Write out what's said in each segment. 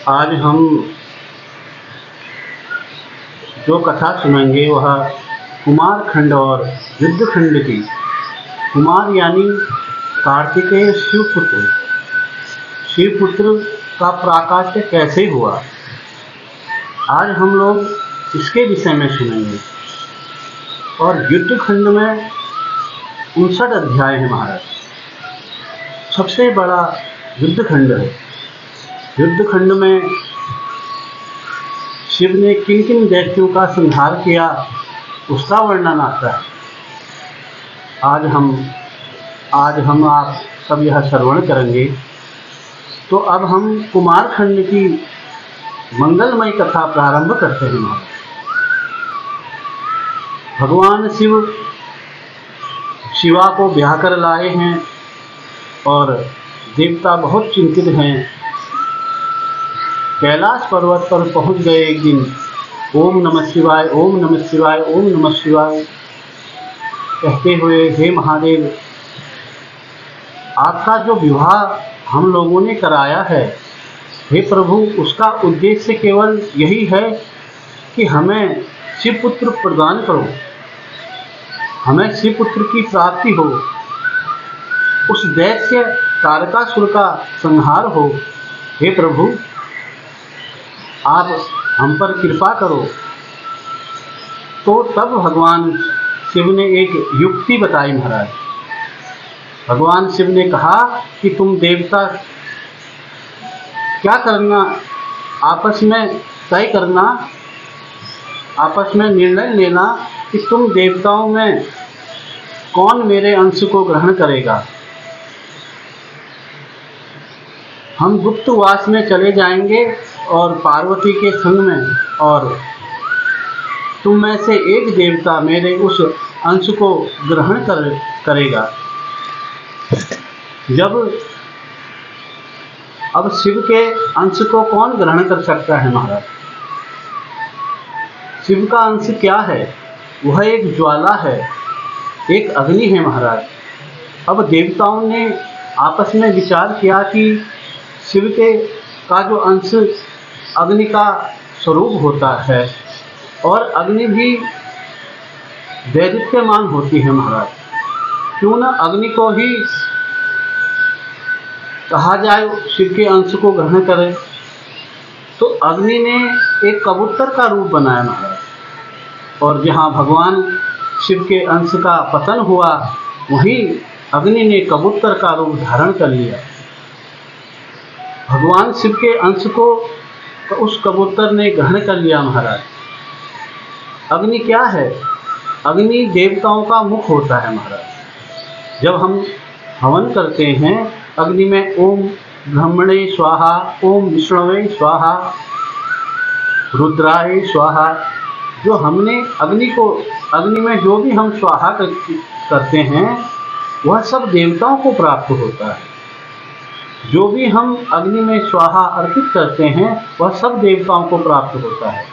आज हम जो कथा सुनेंगे वह कुमार खंड और युद्ध खंड की। कुमार यानी कार्तिकेय शिवपुत्र। शिवपुत्र का प्राकट्य कैसे हुआ, आज हम लोग इसके विषय में सुनेंगे। और युद्ध खंड में 59 अध्याय है महाराज। सबसे बड़ा युद्ध खंड है। युद्ध खंड में शिव ने किन किन दैत्यों का संहार किया उसका वर्णन आता है। आज हम आप सब यह श्रवण करेंगे। तो अब हम कुमार खंड की मंगलमय कथा प्रारंभ करते हैं। भगवान शिवा को ब्याह कर लाए हैं और देवता बहुत चिंतित हैं। कैलाश पर्वत पर पहुंच गए एक दिन। ओम नमः शिवाय, ओम नमः शिवाय, ओम नमः शिवाय कहते हुए, हे महादेव, आपका जो विवाह हम लोगों ने कराया है, हे प्रभु, उसका उद्देश्य केवल यही है कि हमें शिवपुत्र प्रदान करो, हमें शिवपुत्र की प्राप्ति हो, उस दैत्य तारकासुर का संहार हो। हे प्रभु, आप हम पर कृपा करो। तो तब भगवान शिव ने एक युक्ति बताई महाराज। भगवान शिव ने कहा कि तुम देवता क्या करना, आपस में तय करना, आपस में निर्णय लेना कि तुम देवताओं में कौन मेरे अंश को ग्रहण करेगा। हम गुप्तवास में चले जाएंगे और पार्वती के संग में, और तुम में से एक देवता मेरे उस अंश को ग्रहण करेगा। अब शिव के अंश को कौन ग्रहण कर सकता है महाराज? शिव का अंश क्या है? वह एक ज्वाला है, एक अग्नि है महाराज। अब देवताओं ने आपस में विचार किया कि शिव का जो अंश अग्नि का स्वरूप होता है, और अग्नि भी दैदित्यमान होती है महाराज, क्यों न अग्नि को ही कहा जाए शिव के अंश को ग्रहण करे। तो अग्नि ने एक कबूतर का रूप बनाया महाराज, और जहाँ भगवान शिव के अंश का पतन हुआ, वहीं अग्नि ने कबूतर का रूप धारण कर लिया। भगवान शिव के अंश को उस कबूतर ने ग्रहण कर लिया महाराज। अग्नि क्या है? अग्नि देवताओं का मुख होता है महाराज। जब हम हवन करते हैं, अग्नि में ओम ब्रह्मणे स्वाहा, ओम विष्णवे स्वाहा, रुद्राय स्वाहा, जो हमने अग्नि में जो भी हम स्वाहा करते हैं, वह सब देवताओं को प्राप्त होता है। जो भी हम अग्नि में स्वाहा अर्पित करते हैं, वह सब देवताओं को प्राप्त होता है।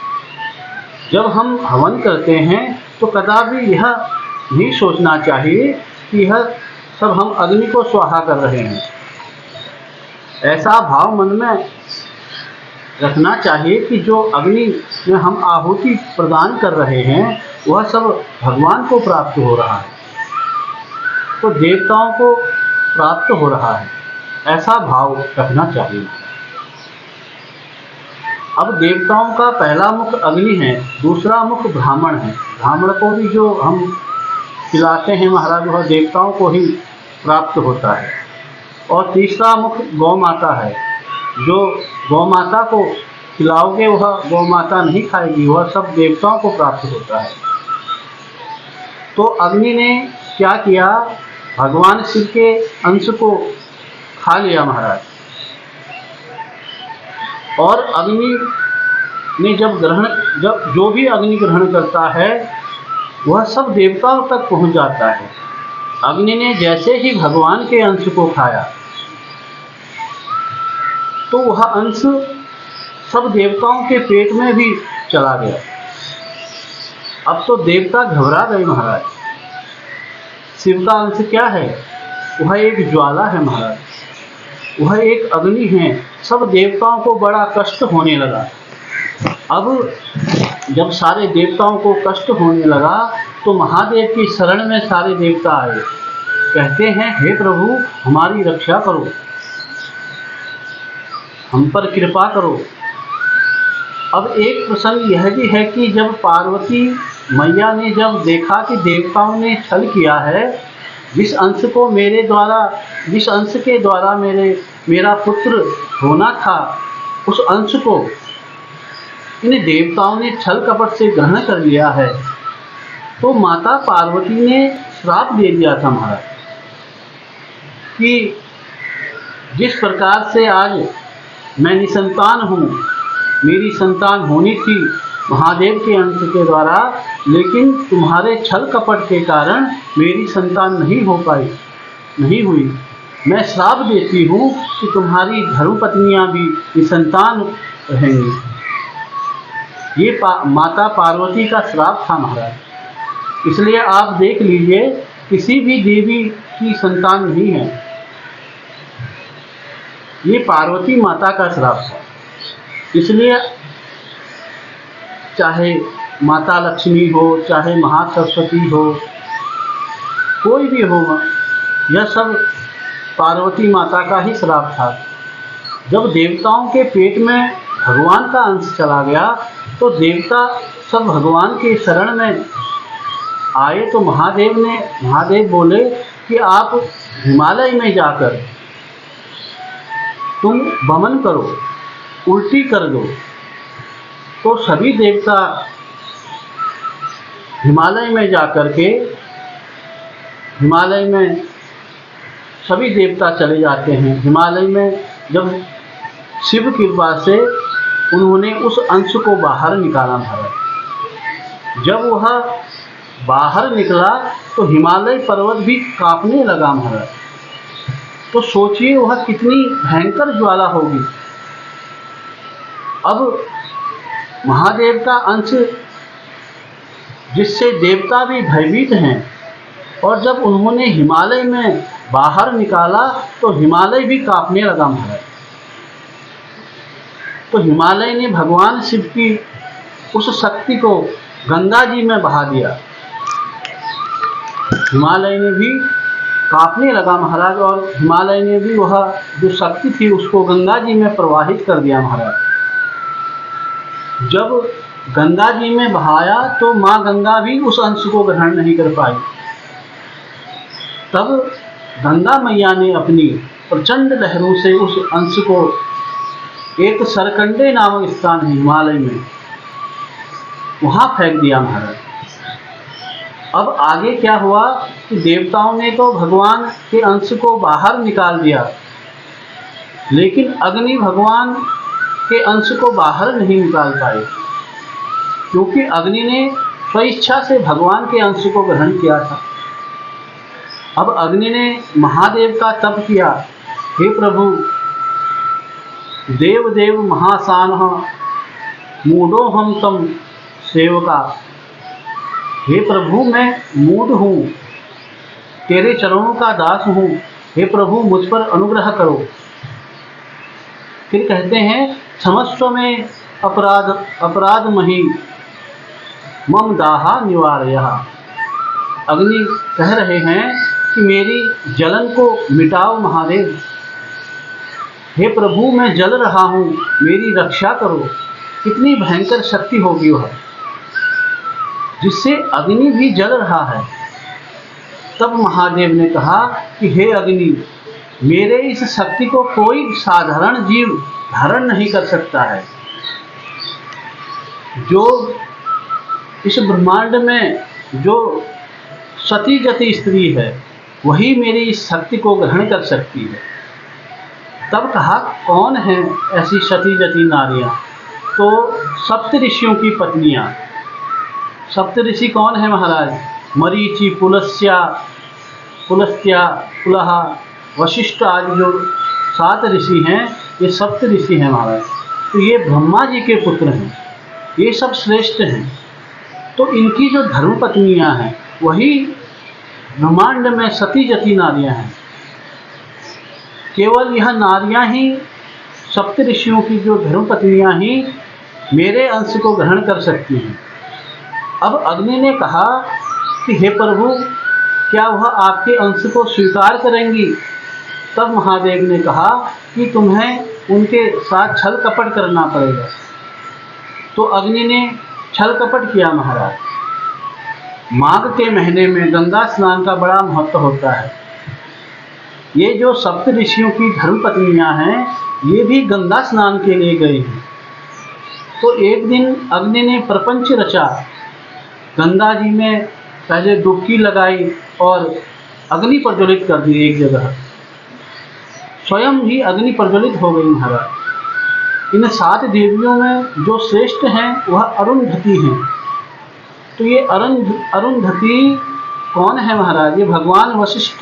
जब हम हवन करते हैं तो कदापि यह नहीं सोचना चाहिए कि यह सब हम अग्नि को स्वाहा कर रहे हैं। ऐसा भाव मन में रखना चाहिए कि जो अग्नि में हम आहुति प्रदान कर रहे हैं, वह सब भगवान को प्राप्त हो रहा है, तो देवताओं को प्राप्त हो रहा है, ऐसा भाव रखना चाहिए। अब देवताओं का पहला मुख अग्नि है, दूसरा मुख ब्राह्मण है। ब्राह्मण को भी जो हम खिलाते हैं महाराज, वह देवताओं को ही प्राप्त होता है। और तीसरा मुख गौ माता है। जो गौ माता को खिलाओगे, वह गौ माता नहीं खाएगी, वह सब देवताओं को प्राप्त होता है। तो अग्नि ने क्या किया? भगवान शिव के अंश को खा लिया महाराज। और अग्नि ने जब जो भी अग्नि ग्रहण करता है, वह सब देवताओं तक पहुंच जाता है। अग्नि ने जैसे ही भगवान के अंश को खाया, तो वह अंश सब देवताओं के पेट में भी चला गया। अब तो देवता घबरा गए महाराज। शिव का अंश क्या है? वह एक ज्वाला है महाराज, वह एक अग्नि है, सब देवताओं को बड़ा कष्ट होने लगा। अब जब सारे देवताओं को कष्ट होने लगा तो महादेव की शरण में सारे देवता आए, कहते हैं हे प्रभु हमारी रक्षा करो, हम पर कृपा करो। अब एक प्रसंग यह भी है कि जब पार्वती मैया ने जब देखा कि देवताओं ने छल किया है, जिस अंश के द्वारा मेरा पुत्र होना था, उस अंश को इन देवताओं ने छल कपट से ग्रहण कर लिया है, तो माता पार्वती ने श्राप दे दिया था महाराज कि जिस प्रकार से आज मैं निसंतान हूँ, मेरी संतान होनी थी महादेव के अंश के द्वारा, लेकिन तुम्हारे छल कपट के कारण मेरी संतान नहीं हुई। मैं श्राप देती हूँ कि तुम्हारी धर्मपत्नियाँ भी निसंतान रहेंगी। ये माता पार्वती का श्राप था महाराज। इसलिए आप देख लीजिए किसी भी देवी की संतान नहीं है, ये पार्वती माता का श्राप था। इसलिए चाहे माता लक्ष्मी हो, चाहे महासरस्वती हो, कोई भी हो, यह सब पार्वती माता का ही श्राप था। जब देवताओं के पेट में भगवान का अंश चला गया तो देवता सब भगवान के शरण में आए, तो महादेव बोले कि आप हिमालय में जाकर तुम वमन करो, उल्टी कर दो। तो सभी देवता हिमालय में जाकर के हिमालय में सभी देवता चले जाते हैं। हिमालय में जब शिव कृपा से उन्होंने उस अंश को बाहर निकाला महाराज, जब वह बाहर निकला तो हिमालय पर्वत भी कांपने लगा महाराज। तो सोचिए वह कितनी भयंकर ज्वाला होगी। अब महादेव का अंश जिससे देवता भी भयभीत हैं, और जब उन्होंने हिमालय में बाहर निकाला तो हिमालय भी कांपने लगा महाराज। तो हिमालय ने भगवान शिव की उस शक्ति को गंगा जी में बहा दिया। हिमालय ने भी कांपने लगा महाराज, और हिमालय ने भी वह जो शक्ति थी उसको गंगा जी में प्रवाहित कर दिया महाराज। जब गंगा जी में बहाया तो माँ गंगा भी उस अंश को ग्रहण नहीं कर पाई। तब गंगा मैया ने अपनी प्रचंड लहरों से उस अंश को एक सरकंडे नामक स्थान है हिमालय में, वहाँ फेंक दिया महाराज। अब आगे क्या हुआ कि देवताओं ने तो भगवान के अंश को बाहर निकाल दिया, लेकिन अग्नि भगवान के अंश को बाहर नहीं निकाल पाए, क्योंकि अग्नि ने स्वेच्छा से भगवान के अंश को ग्रहण किया था। अब अग्नि ने महादेव का तप किया, हे प्रभु देव देव महासानः मूढ़ो हम तम सेवका। हे प्रभु मैं मूढ़ हूँ, तेरे चरणों का दास हूँ, हे प्रभु मुझ पर अनुग्रह करो। फिर कहते हैं क्षमस्व में अपराध मही मम दाहा निवारयः। अग्नि कह रहे हैं कि मेरी जलन को मिटाओ महादेव। हे प्रभु मैं जल रहा हूँ, मेरी रक्षा करो। कितनी भयंकर शक्ति होगी वह, जिससे अग्नि भी जल रहा है। तब महादेव ने कहा कि हे अग्नि, मेरे इस शक्ति को कोई साधारण जीव धारण नहीं कर सकता है। जो इस ब्रह्मांड में जो सती जति स्त्री है, वही मेरी इस शक्ति को ग्रहण कर सकती है। तब कहा कौन है ऐसी सती जति नारियां? तो सप्त ऋषियों की पत्नियां। सप्त ऋषि कौन है महाराज? मरीचि, पुलस्त्या, पुलहा, वशिष्ठ आदि जो 7 ऋषि हैं, ये सप्त ऋषि हैं महाराज। तो ये ब्रह्मा जी के पुत्र हैं, ये सब श्रेष्ठ हैं। तो इनकी जो धर्मपत्नियां हैं वही ब्रह्मांड में सती जति नारियां हैं। केवल यह नारियां ही सप्त ऋषियों की जो धर्मपत्नियां ही मेरे अंश को ग्रहण कर सकती हैं। अब अग्नि ने कहा कि हे प्रभु, क्या वह आपके अंश को स्वीकार करेंगी? तब महादेव ने कहा कि तुम्हें उनके साथ छल कपट करना पड़ेगा। तो अग्नि ने छल कपट किया महाराज। माघ के महीने में गंगा स्नान का बड़ा महत्व होता है। ये जो सप्त ऋषियों की धर्मपत्नियां हैं, ये भी गंगा स्नान के लिए गई हैं। तो एक दिन अग्नि ने प्रपंच रचा। गंगा जी में पहले डुबकी लगाई और अग्नि प्रज्वलित कर दी एक जगह। स्वयं ही अग्नि प्रज्वलित हो गई महाराज। इन 7 देवियों में जो श्रेष्ठ हैं वह अरुंधति हैं। तो ये अरुंधति कौन है महाराज? ये भगवान वशिष्ठ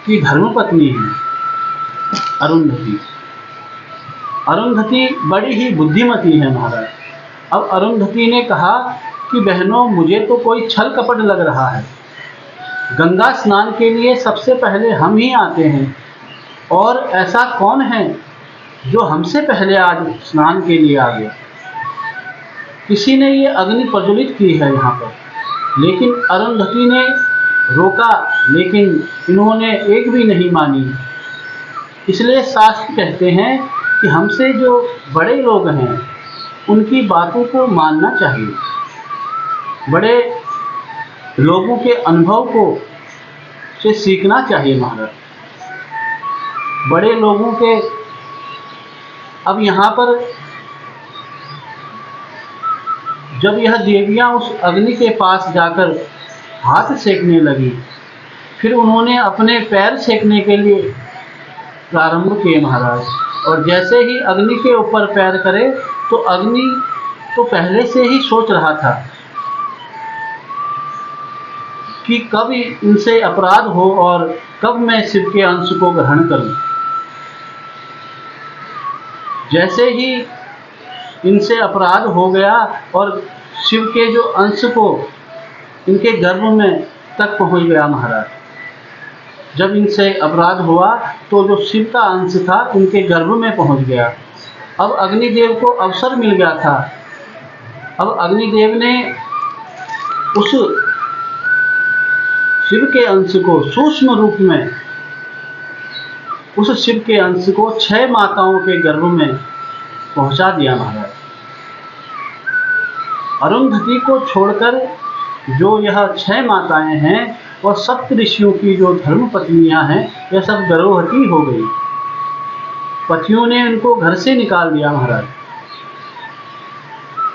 की धर्मपत्नी है अरुंधति बड़ी ही बुद्धिमती है महाराज। अब अरुंधति ने कहा कि बहनों, मुझे तो कोई छल कपट लग रहा है। गंगा स्नान के लिए सबसे पहले हम ही आते हैं, और ऐसा कौन है जो हमसे पहले आज स्नान के लिए आ गया? किसी ने ये अग्नि प्रज्वलित की है यहाँ पर, लेकिन अरुंधति ने रोका, लेकिन इन्होंने एक भी नहीं मानी। इसलिए शास्त्र कहते हैं कि हमसे जो बड़े लोग हैं उनकी बातों को मानना चाहिए। बड़े लोगों के अनुभव को से सीखना चाहिए महाराज। बड़े लोगों के अब यहाँ पर जब यह देवियाँ उस अग्नि के पास जाकर हाथ सेकने लगी, फिर उन्होंने अपने पैर सेकने के लिए प्रारंभ किए महाराज। और जैसे ही अग्नि के ऊपर पैर करे तो अग्नि तो पहले से ही सोच रहा था कि कब इनसे अपराध हो और कब मैं शिव के अंश को ग्रहण करूं। जैसे ही इनसे अपराध हो गया और शिव के जो अंश को इनके गर्भ में तक पहुंच गया महाराज। जब इनसे अपराध हुआ तो जो शिव का अंश था इनके गर्भ में पहुंच गया। अब अग्निदेव को अवसर मिल गया था। अब अग्निदेव ने उस शिव के अंश को सूक्ष्म रूप में, उस शिव के अंश को 6 माताओं के गर्भ में पहुंचा दिया महाराज। अरुंधति को छोड़कर जो यह 6 माताएं हैं और सप्त ऋषियों की जो धर्मपत्नियां हैं, यह सब गर्भवती हो गई। पतियों ने इनको घर से निकाल दिया महाराज।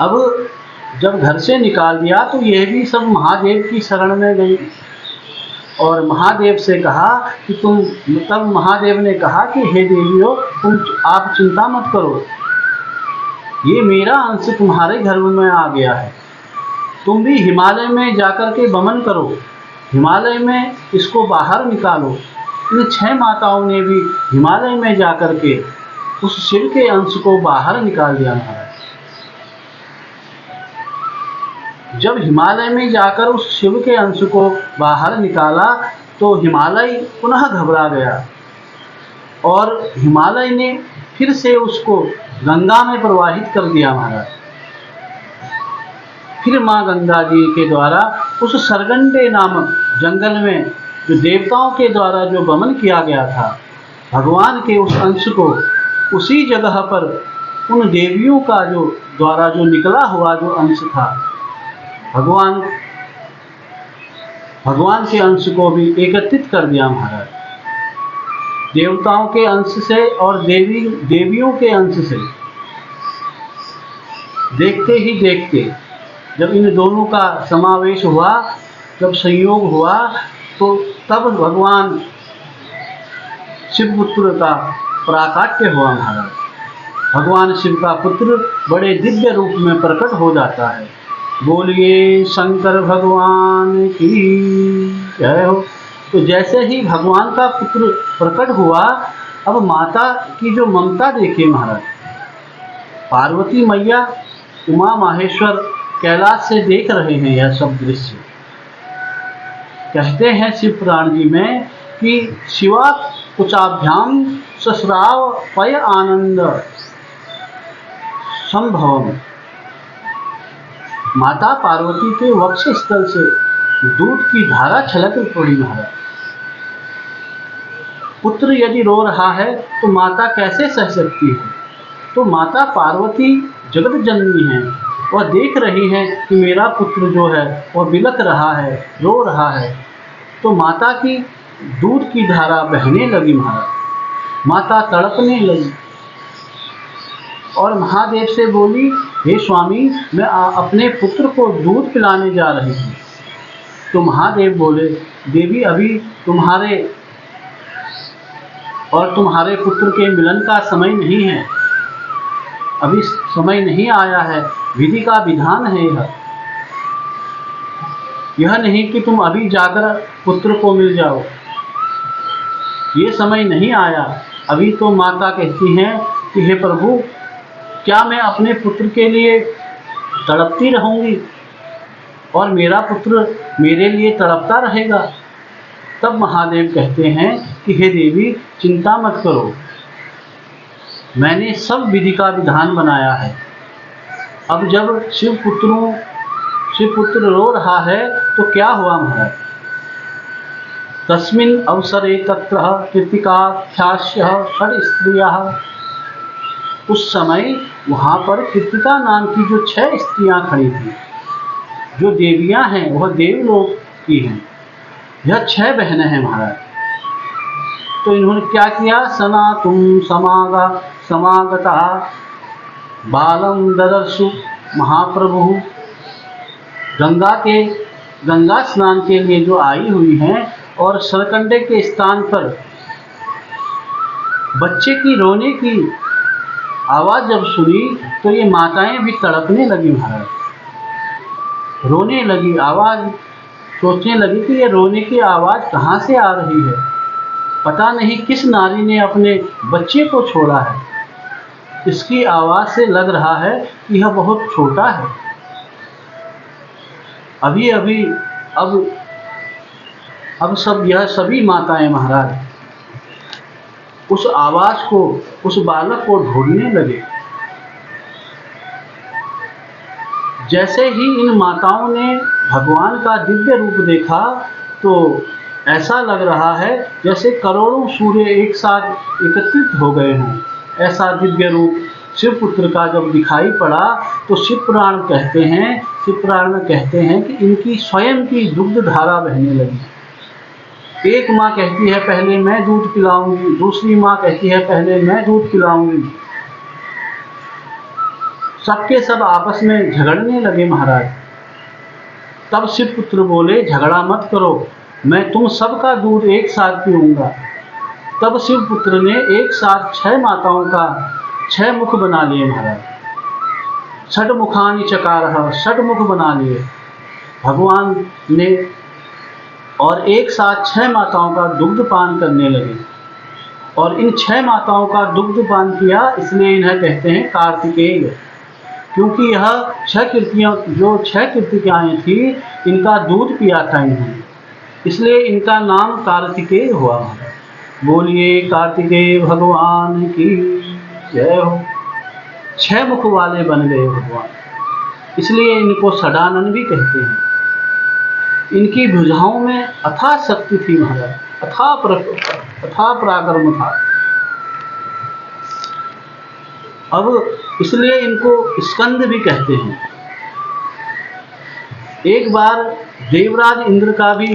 अब जब घर से निकाल दिया तो यह भी सब महादेव की शरण में गई और महादेव से कहा कि तब महादेव ने कहा कि हे देवियों, आप चिंता मत करो, ये मेरा अंश तुम्हारे गर्भ में आ गया है। तुम भी हिमालय में जाकर के वमन करो, हिमालय में इसको बाहर निकालो। इन 6 माताओं ने भी हिमालय में जाकर के उस शिव के अंश को बाहर निकाल दिया महाराज। जब हिमालय में जाकर उस शिव के अंश को बाहर निकाला तो हिमालय पुनः घबरा गया और हिमालय ने फिर से उसको गंगा में प्रवाहित कर दिया महाराज। फिर माँ गंगा जी के द्वारा उस सरगंडे नामक जंगल में जो देवताओं के द्वारा जो वमन किया गया था, भगवान के उस अंश को उसी जगह पर उन देवियों का जो द्वारा जो निकला हुआ जो अंश था, भगवान के अंश को भी एकत्रित कर दिया महाराज। देवताओं के अंश से और देवियों के अंश से देखते ही देखते जब इन दोनों का समावेश हुआ, जब संयोग हुआ, तो तब भगवान शिवपुत्र का प्राकट्य हुआ महाराज। भगवान शिव का पुत्र बड़े दिव्य रूप में प्रकट हो जाता है। बोलिए शंकर भगवान की जय हो। तो जैसे ही भगवान का पुत्र प्रकट हुआ, अब माता की जो ममता देखिए महाराज। पार्वती मैया उमा माहेश्वर कैलाश से देख रहे हैं यह सब दृश्य। कहते हैं शिव पुराण जी में कि शिवा कुचाभ्याम सस्राव पय आनंद संभवम। माता पार्वती के वक्ष स्थल से दूध की धारा छलक पड़ी महाराज। पुत्र यदि रो रहा है तो माता कैसे सह सकती है? तो माता पार्वती जगत जननी है, वह देख रही है कि मेरा पुत्र जो है वह बिलख रहा है, रो रहा है। तो माता की दूध की धारा बहने लगी महाराज। माता तड़पने लगी और महादेव से बोली, हे स्वामी, मैं अपने पुत्र को दूध पिलाने जा रही हूँ। तो महादेव बोले, देवी, अभी तुम्हारे और तुम्हारे पुत्र के मिलन का समय नहीं है, अभी समय नहीं आया है। विधि का विधान है यह नहीं कि तुम अभी जाकर पुत्र को मिल जाओ, ये समय नहीं आया। अभी तो माता कहती हैं कि हे प्रभु, क्या मैं अपने पुत्र के लिए तड़पती रहूंगी और मेरा पुत्र मेरे लिए तड़पता रहेगा? तब महादेव कहते हैं कि हे देवी, चिंता मत करो, मैंने सब विधि का विधान बनाया है। अब जब शिव पुत्र रो रहा है तो क्या हुआ महाराज? तस्मिन् अवसरे तत्र कृतिकाख्यास्यः षड् स्त्रियः। उस समय वहाँ पर कृतिका नाम की जो 6 स्त्रियां खड़ी थी, जो देवियां हैं, वह देवलोक की हैं। यह 6 बहनें हैं महाराज। तो इन्होंने क्या किया? सनातुं समागतः बालं ददर्शु महाप्रभु। गंगा स्नान के लिए जो आई हुई हैं और सरकंडे के स्थान पर बच्चे की रोने की आवाज़ जब सुनी तो ये माताएं भी तड़पने लगी महाराज, रोने लगी। आवाज़ सोचने लगी कि ये रोने की आवाज़ कहाँ से आ रही है, पता नहीं किस नारी ने अपने बच्चे को छोड़ा है। इसकी आवाज़ से लग रहा है कि यह बहुत छोटा है। अब यह सभी माताएं महाराज उस आवाज़ को, उस बालक को ढूंढने लगे। जैसे ही इन माताओं ने भगवान का दिव्य रूप देखा तो ऐसा लग रहा है जैसे करोड़ों सूर्य एक साथ एकत्रित हो गए हों। ऐसा दिव्य रूप शिवपुत्र का जब दिखाई पड़ा तो शिवपुराण में कहते हैं कि इनकी स्वयं की दुग्ध धारा बहने लगी। एक माँ कहती है पहले मैं दूध पिलाऊंगी, दूसरी माँ कहती है पहले मैं दूध पिलाऊंगी। सबके सब आपस में झगड़ने लगे महाराज। तब शिवपुत्र बोले, झगड़ा मत करो, मैं तुम सबका दूध एक साथ पीऊंगा। तब शिवपुत्र ने एक साथ 6 माताओं का 6 मुख बना लिए महाराज। षड्मुखानि चकारः, 6 मुख बना लिए भगवान ने और एक साथ 6 माताओं का दुग्ध पान करने लगे। और इन 6 माताओं का दुग्ध पान किया, इसलिए इन्हें कहते हैं कार्तिकेय, क्योंकि यह 6 कृतिकाएँ थी, इनका दूध पिया था इन्होंने, इसलिए इनका नाम कार्तिकेय हुआ। बोलिए कार्तिकेय भगवान की जय हो। 6 मुख वाले बन गए भगवान, इसलिए इनको षडानन भी कहते हैं। इनकी भुजाओं में अथाह शक्ति थी महाराज, अथाह पराक्रम था। अब इसलिए इनको स्कंद भी कहते हैं। एक बार देवराज इंद्र का भी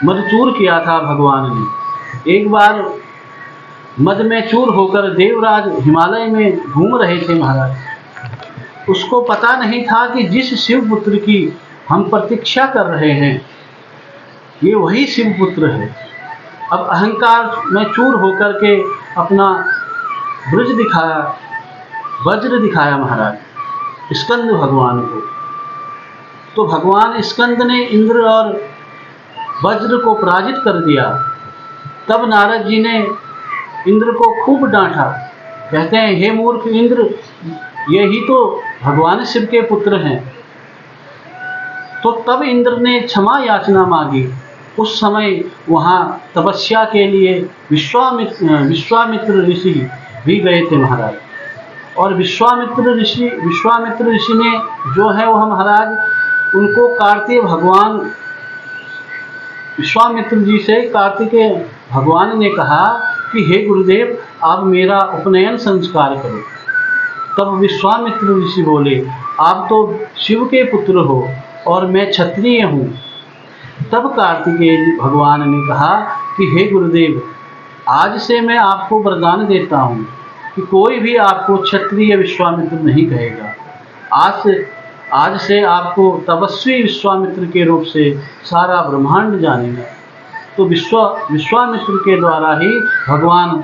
मदचूर किया था भगवान ने। एक बार मद में चूर होकर देवराज हिमालय में घूम रहे थे महाराज। उसको पता नहीं था कि जिस शिवपुत्र की हम प्रतीक्षा कर रहे हैं ये वही शिवपुत्र है। अब अहंकार में चूर होकर के अपना वज्र दिखाया महाराज स्कंद भगवान को। तो भगवान स्कंद ने इंद्र और वज्र को पराजित कर दिया। तब नारद जी ने इंद्र को खूब डांटा। कहते हैं, हे मूर्ख इंद्र, ये ही तो भगवान शिव के पुत्र हैं। तो तब इंद्र ने क्षमा याचना मांगी उस समय वहाँ तपस्या के लिए विश्वामित्र ऋषि भी गए थे महाराज। और विश्वामित्र ऋषि ने जो है वह महाराज उनको कार्तिक भगवान विश्वामित्र जी से कार्तिकेय भगवान ने कहा कि हे गुरुदेव, आप मेरा उपनयन संस्कार करो। तब विश्वामित्र ऋषि बोले, आप तो शिव के पुत्र हो और मैं क्षत्रिय हूँ। तब कार्तिकेय भगवान ने कहा कि हे गुरुदेव, आज से मैं आपको वरदान देता हूँ कि कोई भी आपको क्षत्रिय विश्वामित्र नहीं कहेगा। आज से आपको तपस्वी विश्वामित्र के रूप से सारा ब्रह्मांड जानेगा। तो विश्वामित्र के द्वारा ही भगवान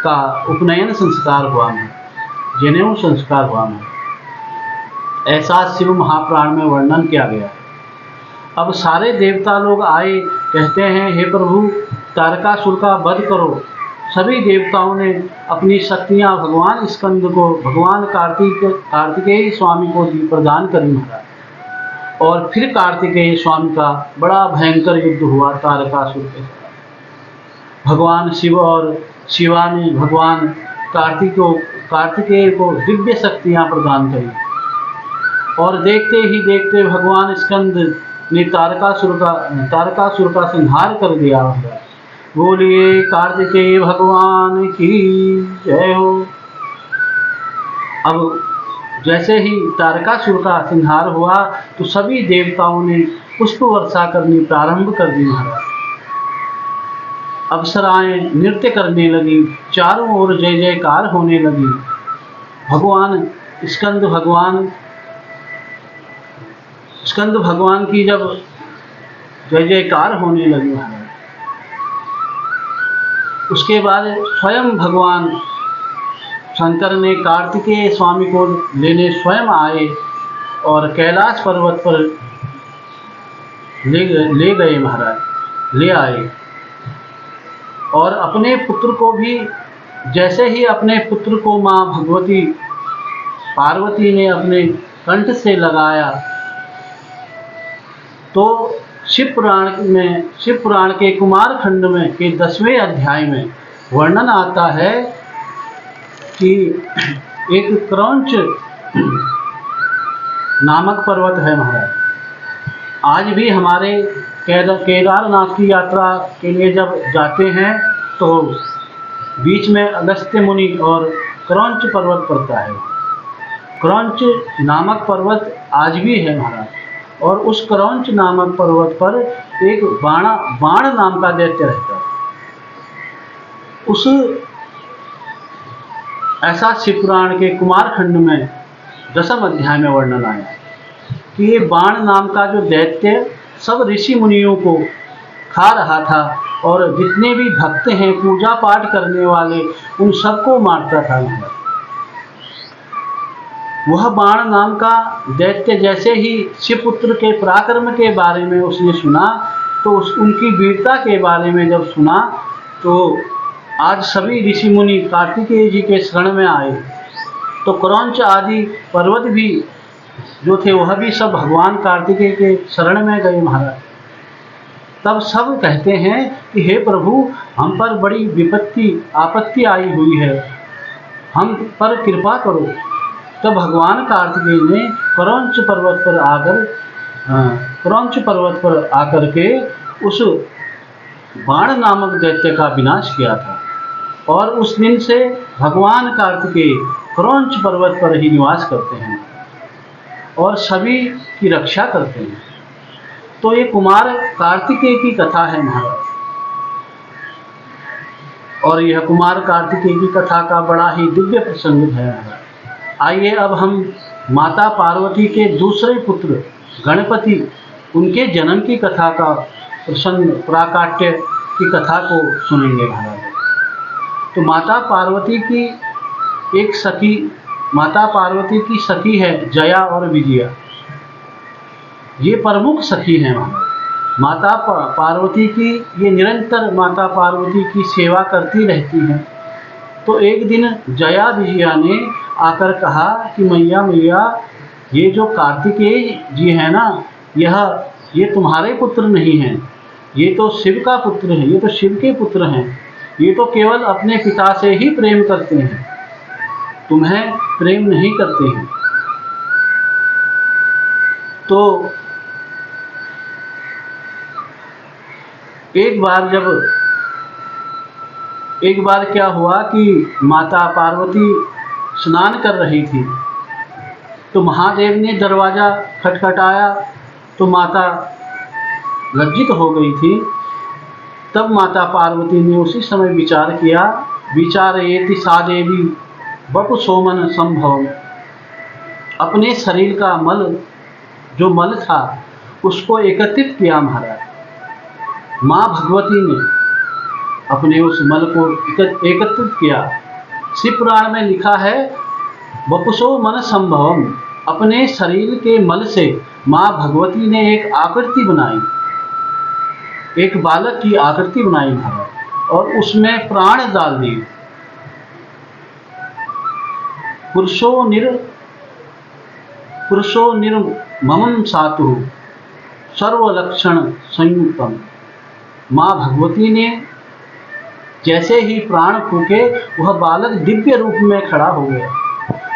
का उपनयन संस्कार हुआ है, जनेऊ संस्कार हुआ है। ऐसा शिव महापुराण में वर्णन किया गया। अब सारे देवता लोग आए, कहते हैं हे प्रभु, तारकासुर का वध करो। सभी देवताओं ने अपनी शक्तियाँ भगवान स्कंद को, भगवान कार्तिकेय स्वामी को प्रदान करी महाराज। और फिर कार्तिकेय स्वामी का बड़ा भयंकर युद्ध हुआ तारकासुर के साथ। भगवान शिव और शिवा ने भगवान कार्तिकेय को दिव्य शक्तियाँ प्रदान करी। और देखते ही देखते भगवान स्कंद ने तारकासुर का संहार कर दिया। बोलिए कार्तिकेय भगवान की जय हो। अब जैसे ही तारकासुर का संहार हुआ तो सभी देवताओं ने पुष्प वर्षा करनी प्रारंभ कर दी महाराज। अप्सराएं नृत्य करने लगी, चारों ओर जय जयकार होने लगी। भगवान स्कंद भगवान की जब जय जयकार होने लगी महाराज, उसके बाद स्वयं भगवान शंकर ने कार्तिकेय स्वामी को लेने स्वयं आए और कैलाश पर्वत पर ले गए महाराज, ले आए। और अपने पुत्र को भी, जैसे ही अपने पुत्र को माँ भगवती पार्वती ने अपने कंठ से लगाया तो शिव पुराण के कुमार खंड में के 10वें अध्याय में वर्णन आता है कि एक क्रौंच नामक पर्वत है महाराज। आज भी हमारे केदारनाथ की यात्रा के लिए जब जाते हैं तो बीच में अगस्त्य मुनि और क्रौंच पर्वत पड़ता है। क्रौंच नामक पर्वत आज भी है महाराज। और उस क्रौंच नामक पर्वत पर एक बाण नाम का दैत्य रहता है। ऐसा शिवपुराण के कुमार खंड में 10वें अध्याय में वर्णन आया कि ये बाण नाम का जो दैत्य सब ऋषि मुनियों को खा रहा था और जितने भी भक्त हैं, पूजा पाठ करने वाले, उन सबको मारता था। वह बाण नाम का दैत्य जैसे ही शिवपुत्र के पराक्रम के बारे में उसने सुना तो उनकी वीरता के बारे में जब सुना तो आज सभी ऋषि मुनि कार्तिकेय जी के शरण में आए। तो क्रौंच आदि पर्वत भी जो थे वह भी सब भगवान कार्तिकेय के शरण में गए महाराज। तब सब कहते हैं कि हे प्रभु, हम पर बड़ी आपत्ति आई हुई है, हम पर कृपा करो। तो भगवान कार्तिकेय ने क्रौंच पर्वत पर आकर के उस बाण नामक दैत्य का विनाश किया था। और उस दिन से भगवान कार्तिकेय क्रौंच पर्वत पर ही निवास करते हैं और सभी की रक्षा करते हैं। तो ये कुमार कार्तिकेय की कथा है महाराज। और यह कुमार कार्तिकेय की कथा का बड़ा ही दिव्य प्रसंग है महाराज। आइए अब हम माता पार्वती के दूसरे पुत्र गणपति, उनके जन्म की कथा का प्रसंग, प्राकाट्य की कथा को सुनेंगे महाराज। तो माता पार्वती की सखी है जया और विजया। ये प्रमुख सखी हैं महाराज। माता पार्वती की ये निरंतर माता पार्वती की सेवा करती रहती हैं। तो एक दिन जया विजया ने आकर कहा कि मैया, ये जो कार्तिकेय जी है ना, ये तुम्हारे पुत्र नहीं हैं, ये तो शिव का पुत्र है, ये तो शिव के पुत्र हैं, ये तो केवल अपने पिता से ही प्रेम करते हैं, तुम्हें प्रेम नहीं करते हैं। तो एक बार क्या हुआ कि माता पार्वती स्नान कर रही थी, तो महादेव ने दरवाज़ा खटखटाया, तो माता लज्जित हो गई थी। तब माता पार्वती ने उसी समय विचार किया, विचारयेति सा देवी वपु सोमन संभव, अपने शरीर का मल, जो मल था उसको एकत्रित किया महाराज। माँ भगवती ने अपने उस मल को एकत्रित किया। शिव पुराण में लिखा है वपुसो मन संभवम, अपने शरीर के मल से माँ भगवती ने एक आकृति बनाई, एक बालक की आकृति बनाई महाराज, और उसमें प्राण डाल दिए। पुरुषो निर्ममं सातु सर्वलक्षण संयुक्तम। माँ भगवती ने जैसे ही प्राण फूके, वह बालक दिव्य रूप में खड़ा हो गया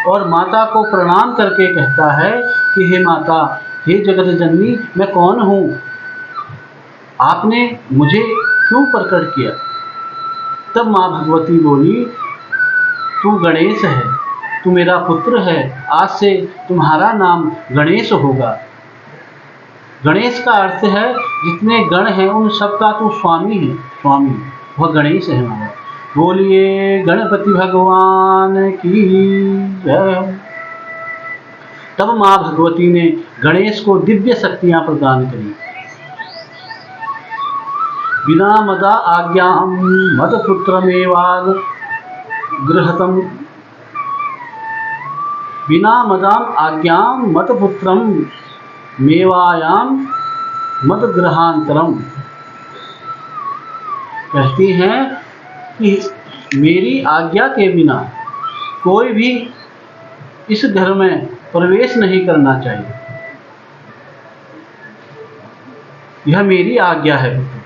और माता को प्रणाम करके कहता है कि हे माता, हे जगत जननी, मैं कौन हूँ, आपने मुझे क्यों प्रकट किया। तब माँ भगवती बोली, तू गणेश है, तू मेरा पुत्र है, आज से तुम्हारा नाम गणेश होगा। गणेश का अर्थ है जितने गण हैं उन सबका तू स्वामी है, स्वामी, वह गणेश है हमारा। बोलिए गणपति भगवान की जय। तब माँ भगवती ने गणेश को दिव्य शक्तियां प्रदान करी। बिना मदा आज्ञाम मद पुत्रमेवाग गृहतम, बिना मदाम आज्ञाम मत पुत्रम मेवायाम मत ग्रहांतरम। कहती हैं कि मेरी आज्ञा के बिना कोई भी इस घर में प्रवेश नहीं करना चाहिए, यह मेरी आज्ञा है।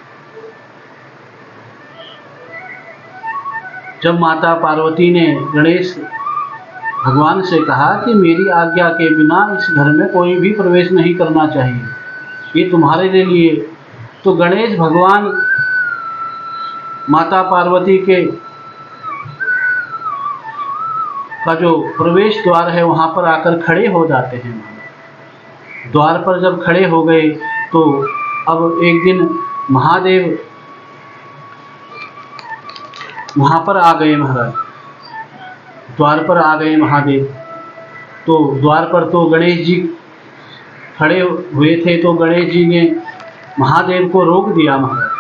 जब माता पार्वती ने गणेश भगवान से कहा कि मेरी आज्ञा के बिना इस घर में कोई भी प्रवेश नहीं करना चाहिए, ये तुम्हारे लिए, तो गणेश भगवान माता पार्वती के का जो प्रवेश द्वार है वहाँ पर आकर खड़े हो जाते हैं। द्वार पर जब खड़े हो गए तो अब एक दिन महादेव वहाँ पर आ गए महाराज, द्वार पर आ गए महादेव। तो द्वार पर तो गणेश जी खड़े हुए थे, तो गणेश जी ने महादेव को रोक दिया महाराज,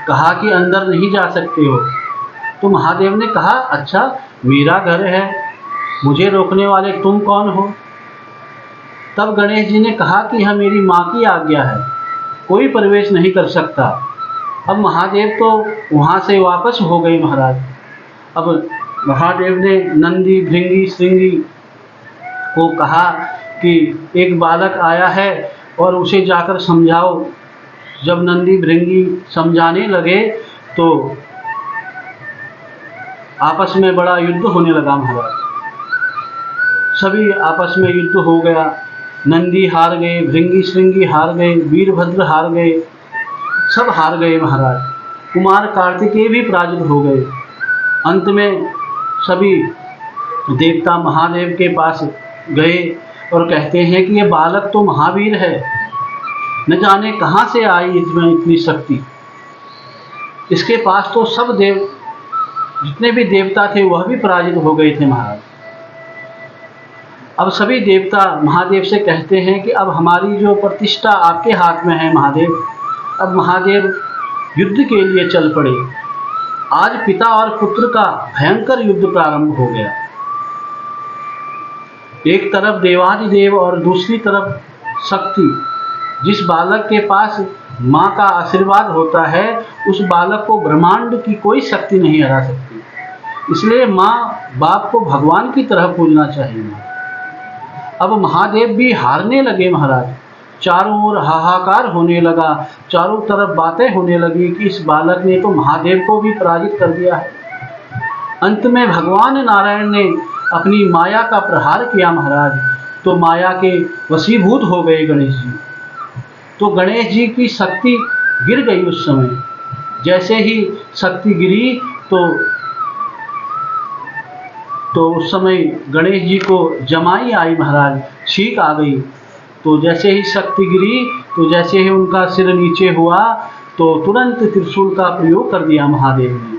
कहा कि अंदर नहीं जा सकते हो। तो महादेव ने कहा, अच्छा मेरा घर है, मुझे रोकने वाले तुम कौन हो। तब गणेश जी ने कहा कि यह मेरी माँ की आज्ञा है, कोई प्रवेश नहीं कर सकता। अब महादेव तो वहाँ से वापस हो गए महाराज। अब महादेव ने नंदी भृंगी श्रृंगी को कहा कि एक बालक आया है और उसे जाकर समझाओ। जब नंदी भृंगी समझाने लगे तो आपस में बड़ा युद्ध होने लगा महाराज। सभी आपस में युद्ध हो गया, नंदी हार गए, भृंगी श्रृंगी हार गए, वीरभद्र हार गए, सब हार गए महाराज। कुमार कार्तिकेय भी पराजित हो गए। अंत में सभी देवता महादेव के पास गए और कहते हैं कि ये बालक तो महावीर है, न जाने कहाँ से आई इसमें इतनी शक्ति। इसके पास तो सब देव, जितने भी देवता थे वह भी पराजित हो गए थे महाराज। अब सभी देवता महादेव से कहते हैं कि अब हमारी जो प्रतिष्ठा आपके हाथ में है महादेव। अब महादेव युद्ध के लिए चल पड़े। आज पिता और पुत्र का भयंकर युद्ध प्रारंभ हो गया। एक तरफ देवाधिदेव और दूसरी तरफ शक्ति। जिस बालक के पास माँ का आशीर्वाद होता है उस बालक को ब्रह्मांड की कोई शक्ति नहीं हरा सकती। इसलिए माँ बाप को भगवान की तरह पूजना चाहिए। अब महादेव भी हारने लगे महाराज। चारों ओर हाहाकार होने लगा, चारों तरफ बातें होने लगी कि इस बालक ने तो महादेव को भी पराजित कर दिया है। अंत में भगवान नारायण ने अपनी माया का प्रहार किया महाराज, तो माया के वशीभूत हो गए गणेश जी। तो गणेश जी की शक्ति गिर गई उस समय। जैसे ही शक्ति गिरी तो उस समय गणेश जी को जमाई आई महाराज, छींक आ गई। तो जैसे ही शक्ति गिरी, तो जैसे ही उनका सिर नीचे हुआ, तो तुरंत त्रिशूल का प्रयोग कर दिया महादेव ने।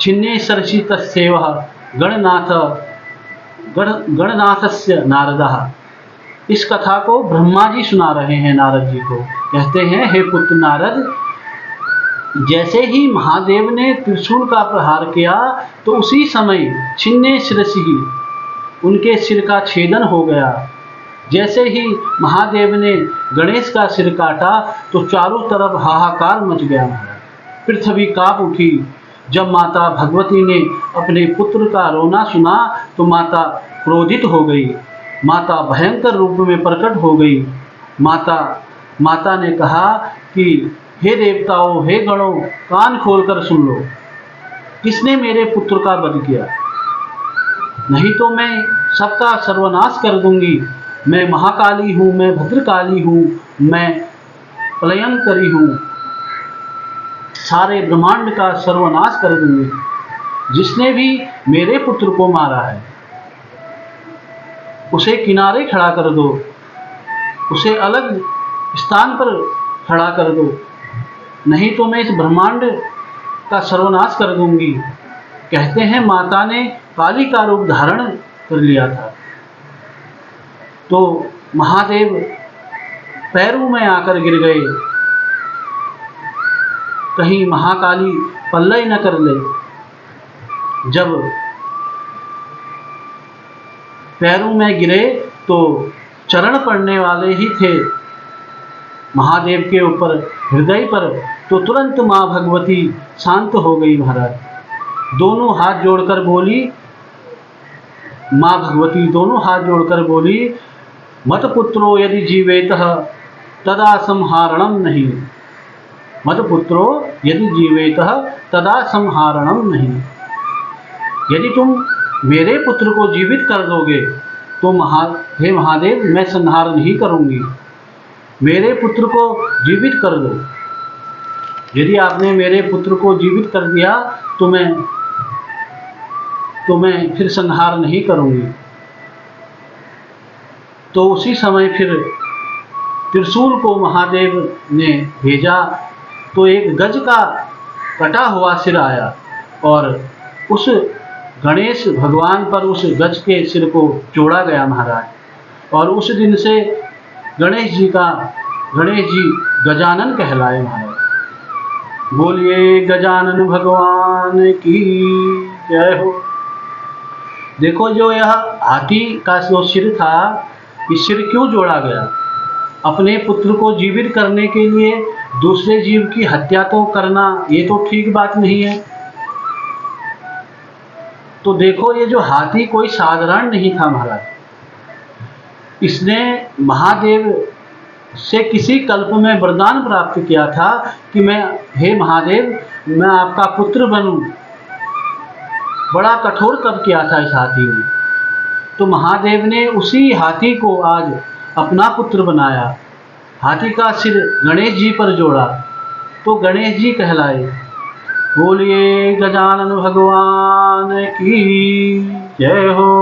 छिन्ने सरसी तस्यैव गणनाथस्य नारदः। इस कथा को ब्रह्मा जी सुना रहे हैं नारद जी को। कहते हैं, हे पुत्र नारद, जैसे ही महादेव ने त्रिशूल का प्रहार किया, तो उसी समय छिन्ने शिरसि, उनके सिर का छेदन हो गया। जैसे ही महादेव ने गणेश का सिर काटा, तो चारों तरफ हाहाकार मच गया। पृथ्वी कांप उठी। जब माता भगवती ने अपने पुत्र का रोना सुना, तो माता क्रोधित हो गई। माता भयंकर रूप में प्रकट हो गई। माता ने कहा कि हे देवताओं, हे गणों, कान खोलकर सुन लो, किसने मेरे पुत्र का वध किया? नहीं तो मैं सबका सर्वनाश कर दूंगी। मैं महाकाली हूँ, मैं भद्रकाली हूँ, मैं प्रलयंकरी हूँ, सारे ब्रह्मांड का सर्वनाश कर दूंगी। जिसने भी मेरे पुत्र को मारा है, उसे किनारे खड़ा कर दो, उसे अलग स्थान पर खड़ा कर दो, नहीं तो मैं इस ब्रह्मांड का सर्वनाश कर दूंगी। कहते हैं, माता ने काली का रूप धारण कर लिया था। तो महादेव पैरों में आकर गिर गए, कहीं महाकाली पल्लय न कर ले। जब पैरों में गिरे तो चरण पड़ने वाले ही थे महादेव के ऊपर, हृदय पर, तो तुरंत माँ भगवती शांत हो गई महाराज। दोनों हाथ जोड़कर बोली, माँ भगवती दोनों हाथ जोड़कर बोली, मत पुत्रो यदि जीवेतः तदा संहारणम नहीं। मत पुत्रो यदि जीवेतः तदा संहारणम नहीं। यदि तुम मेरे पुत्र को जीवित कर दोगे, तो हे महादेव, मैं संहार नहीं करूंगी। मेरे पुत्र को जीवित कर दो। यदि आपने मेरे पुत्र को जीवित कर दिया, तो मैं फिर संहार नहीं करूंगी। तो उसी समय फिर त्रिशूल को महादेव ने भेजा, तो एक गज का कटा हुआ सिर आया और उस गणेश भगवान पर उस गज के सिर को जोड़ा गया महाराज। और उस दिन से गणेश जी गजानन कहलाए महाराज। बोलिए गजानन भगवान की जय हो। देखो, जो यह हाथी का जो सिर था, इस सिर क्यों जोड़ा गया? अपने पुत्र को जीवित करने के लिए दूसरे जीव की हत्या तो करना, ये तो ठीक बात नहीं है। तो देखो, ये जो हाथी कोई साधारण नहीं था महाराज। इसने महादेव से किसी कल्प में वरदान प्राप्त किया था कि हे महादेव, मैं आपका पुत्र बनूं। बड़ा कठोर तप किया था इस हाथी ने। तो महादेव ने उसी हाथी को आज अपना पुत्र बनाया। हाथी का सिर गणेश जी पर जोड़ा, तो गणेश जी कहलाए। बोलिए गजानन भगवान की जय हो।